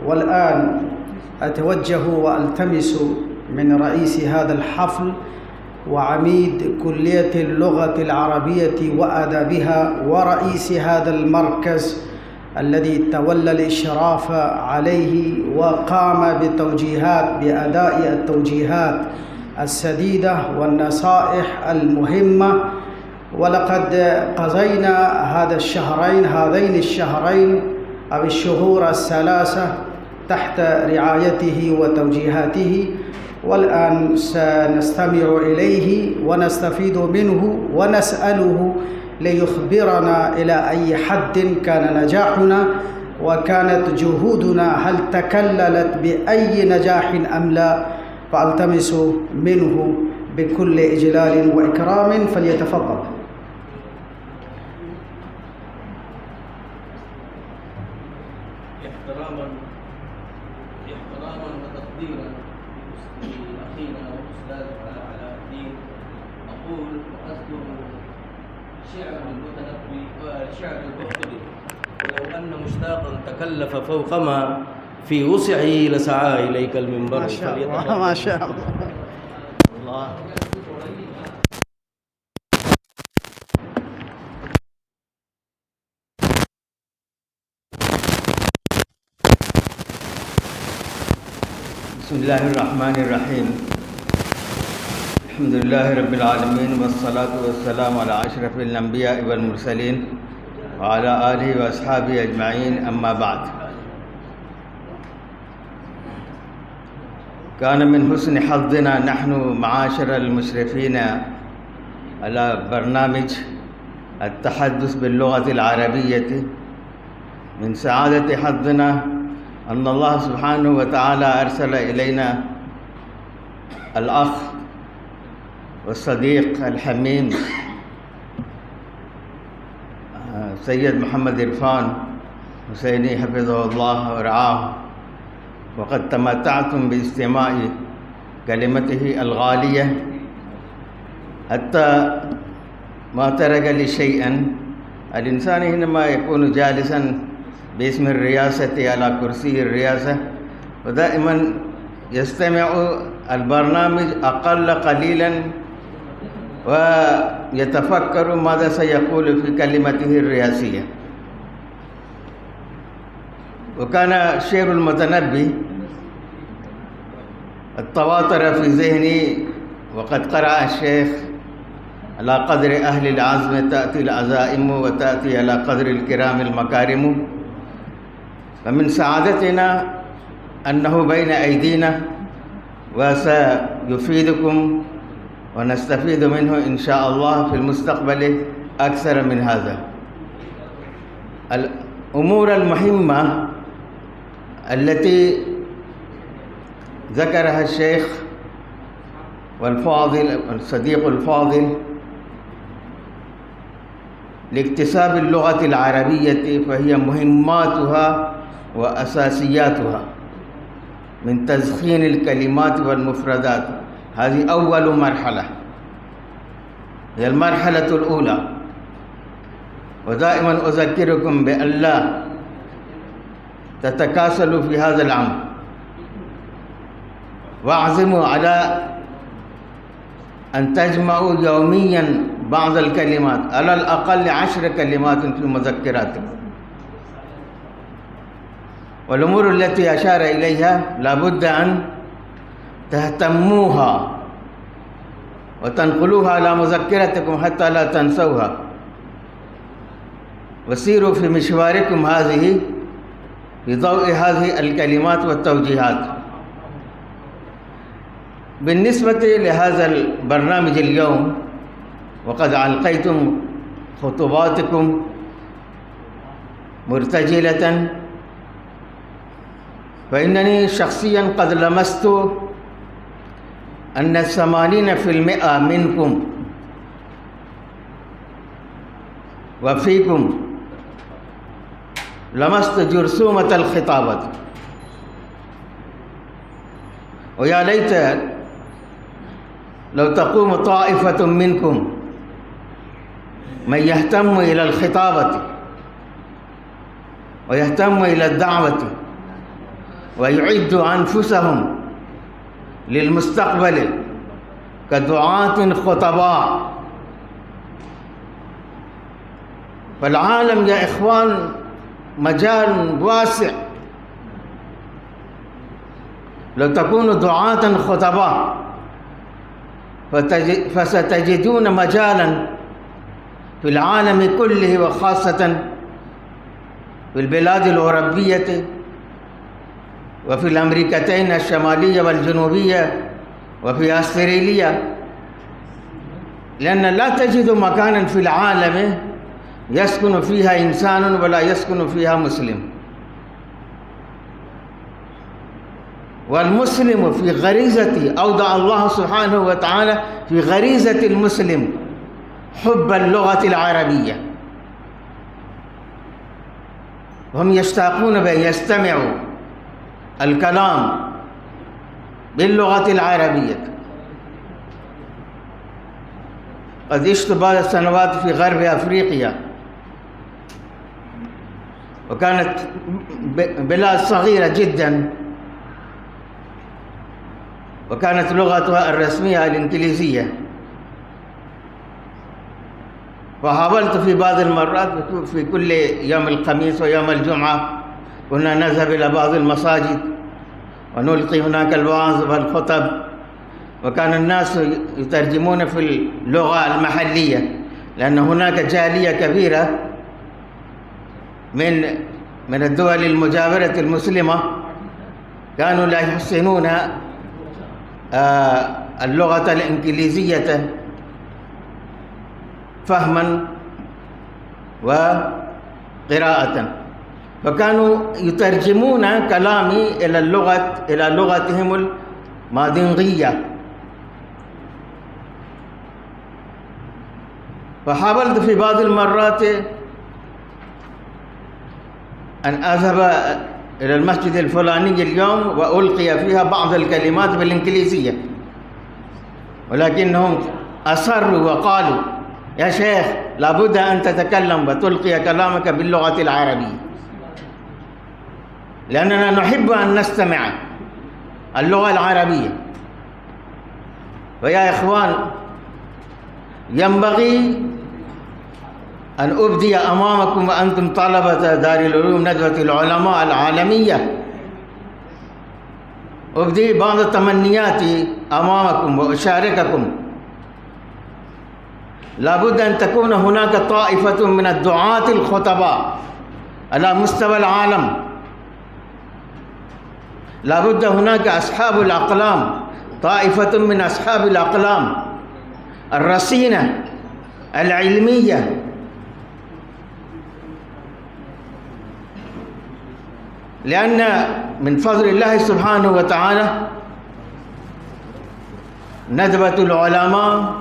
والآن أتوجه وألتمس من رئيس هذا الحفل وعميد كلية اللغة العربية وآدابها ورئيس هذا المركز الذي تولى الإشراف عليه وقام بأداء التوجيهات السديدة والنصائح المهمة. ولقد قضينا هذين الشهرين أو الشهور الثلاثة تحت رعايته وتوجيهاته، والآن سنستمع إليه ونستفيد منه ونسأله ليخبرنا إلى أي حد كان نجاحنا وكانت جهودنا، هل تكللت بأي نجاح أم لا. فألتمس منه بكل إجلال وإكرام فليتفضل. احتراما وتقديرا لأخينا وأستاذ علاء الدين، أقول وأذكر شعر المتنبي وشعر القرطبي: ولو أن مشتاقا تكلف فوق ما في وسعه لسعى إليك المنبر. ما شاء الله ما شاء الله. الله. بسم الله الرحمن الرحيم. الحمد لله رب العالمين، والصلاة والسلام على أشرف الأنبياء والمرسلين وعلى آله وأصحابه أجمعين، أما بعد. كان من حسن حظنا نحن معاشر المشرفين على برنامج التحدث باللغة العربية، من سعادة حظنا أن الله سبحانه وتعالى أرسل إلينا الأخ والصديق الحميم سيد محمد عرفان حسيني حفظه الله ورعاه، وقد تمتعتم باستماع كلمته الغالية حتى ما ترك لي شيئا. الإنسان حينما يكون جالسا باسم الرئاسة على كرسي الرئاسة ودائما يستمع البرنامج أقل قليلا ويتفكر ماذا سيقول في كلمته الرئاسية. وكان شعر المتنبي التواتر في ذهني، وقد قرأ الشيخ: على قدر أهل العزم تأتي العزائم وتأتي على قدر الكرام المكارم. فمن سعادتنا أنه بين أيدينا وسيفيدكم ونستفيد منه إن شاء الله في المستقبل أكثر من هذا. الأمور المهمة التي ذكرها الشيخ والفاضل الصديق الفاضل لاكتساب اللغة العربية، فهي مهماتها وأساسياتها، من تزخين الكلمات والمفردات. هذه أول مرحلة، هي المرحلة الأولى. ودائما أذكركم بأن لا تتكاسلوا في هذا الأمر، واعزموا على أن تجمعوا يوميا بعض الكلمات، على الأقل 10 كلمات في مذكراتكم. والأمور التي أشار إليها لابد أن تهتموها وتنقلوها على مذكرتكم حتى لا تنسوها، وسيروا في مشواركم هذه في ضوء هذه الكلمات والتوجيهات. بالنسبة لهذا البرنامج اليوم، وقد ألقيتم خطباتكم مرتجلة، فإنني شخصيا قد لمست أن 80% منكم وفيكم لمست جرثومة الخطابة. ويا ليت لو تقوم طائفة منكم من يهتم إلى الخطابة ويهتم إلى الدعوة ويعدوا أنفسهم للمستقبل كدعاة خطباء. فالعالم يا إخوان مجال واسع، لو تكونوا دعاة خطباء فستجدون مجالا في العالم كله، وخاصة في البلاد الأوروبية وفي الأمريكتين الشمالية والجنوبية وفي أستراليا، لأن لا تجد مكانا في العالم يسكن فيها إنسان ولا يسكن فيها مسلم. والمسلم في غريزة أودع الله سبحانه وتعالى في غريزة المسلم حب اللغة العربية، هم يشتاقون بأن يستمعوا الكلام باللغة العربية. قد عشت بعض السنوات في غرب أفريقيا، وكانت بلاد صغيرة جدا، وكانت لغتها الرسمية الإنجليزية. فحاولت في بعض المرات في كل يوم الخميس ويوم الجمعة كنا نذهب إلى بعض المساجد ونلقي هناك الوعظ والخطب، وكان الناس يترجمون في اللغة المحلية، لأن هناك جالية كبيرة من الدول المجاورة المسلمة كانوا لا يحسنون اللغة الإنجليزية فهما وقراءة، فكانوا يترجمون كلامي إلى لغتهم المادنغية. فحاولت في بعض المرات أن أذهب إلى المسجد الفلاني اليوم وألقي فيها بعض الكلمات بالإنجليزية، ولكنهم أصروا وقالوا: يا شيخ لابد أن تتكلم وتلقي كلامك باللغة العربية، لأننا نحب أن نستمع اللغة العربية. ويا إخوان، ينبغي أن أبدي أمامكم وأنتم طلبة دار العلوم ندوة العلماء العالمية، أبدي بعض تمنياتي أمامكم وأشارككم. لابد أن تكون هناك طائفة من الدعاة الخطباء على مستوى العالم، لابد هناك أصحاب الأقلام، طائفة من أصحاب الأقلام الرصينة العلمية، لأن من فضل الله سبحانه وتعالى ندوة العلماء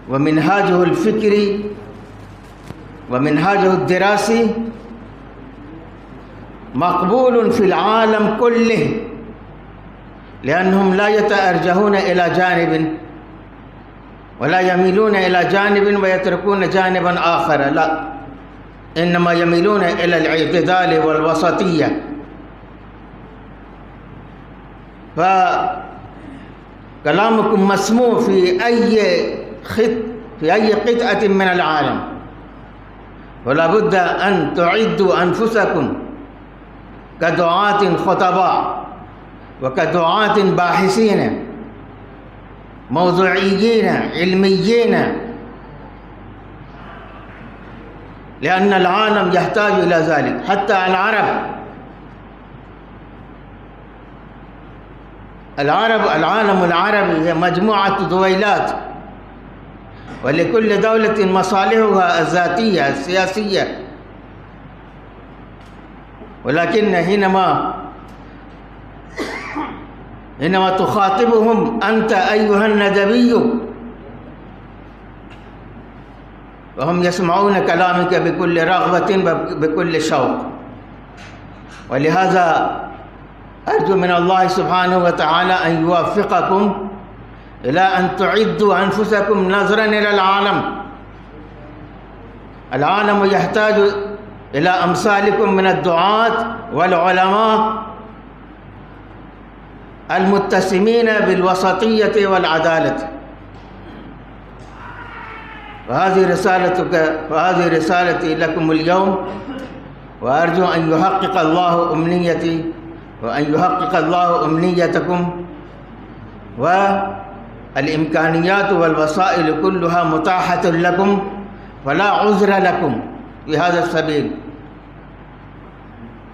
ومنهاجه الفكري ومنهاجه الدراسي مقبول في العالم كله، لأنهم لا يتأرجحون إلى جانب ولا يميلون إلى جانب ويتركون جانبا آخر، لا، إنما يميلون إلى الاعتدال والوسطية. فكلامكم مسموع في أي قطعة من العالم، ولا بد أن تعدوا أنفسكم كدعاة خطباء وكدعاة باحثين موضوعيين علميين، لأن العالم يحتاج إلى ذلك. حتى العالم العربي هي مجموعة دويلات، ولكل دولة مصالحها الذاتية السياسية، ولكن حينما تخاطبهم أنت أيها الندبي وهم يسمعون كلامك بكل رغبة بكل شوق. ولهذا أرجو من الله سبحانه وتعالى أن يوفقكم إلى أن تعدوا أنفسكم نظرا إلى العالم. العالم يحتاج إلى أمثالكم من الدعاة والعلماء المتسمين بالوسطية والعدالة. وهذه رسالتي لكم اليوم، وأرجو أن يحقق الله أمنيتي وأن يحقق الله أمنيتكم، والإمكانيات والوسائل كلها متاحة لكم، فلا عذر لكم في هذا السبيل.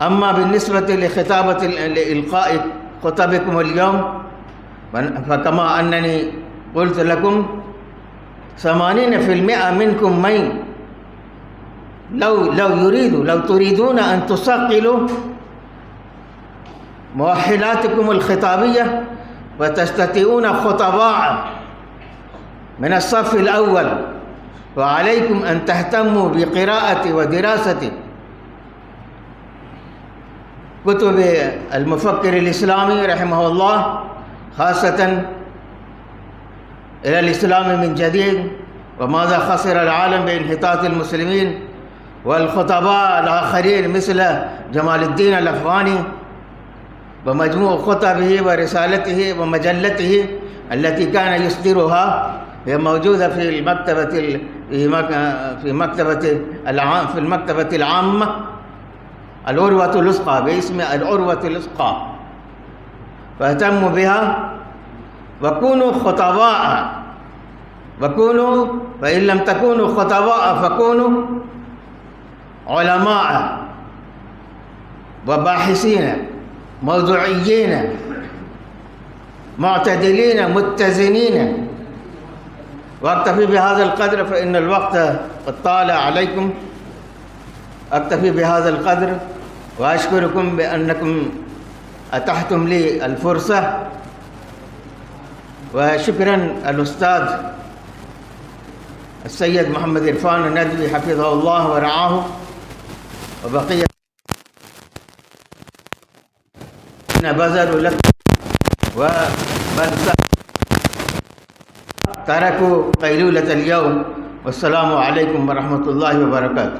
أما بالنسبة لإلقاء خطبكم اليوم، فكما أنني قلت لكم 80% منكم لو تريدون أن تصقلوا مؤهلاتكم الخطابية وتستطيعون خطباء من الصف الأول، وعليكم أن تهتموا بقراءة ودراسة كتب المفكر الإسلامي رحمه الله، خاصة إلى الإسلام من جديد وماذا خسر العالم بانحطاط المسلمين، والخطباء الآخرين مثل جمال الدين الأفغاني ومجموع خطبه ورسالته ومجلته التي كان يصدرها، هي موجودة في المكتبة العامة العروة الوثقى، باسم العروة الوثقى، فاهتموا بها وكونوا خطباء، فإن لم تكونوا خطباء فكونوا علماء وباحثين موضوعيين معتدلين متزنين. وأكتفي بهذا القدر فإن الوقت قد طال عليكم. أكتفي بهذا القدر وأشكركم بأنكم أتحتم لي الفرصة، وشكرا الأستاذ السيد محمد عرفان الندوي حفظه الله ورعاه، وبقية بذلوا لكم ومن تركوا قيلولة اليوم. والسلام عليكم ورحمة الله وبركاته.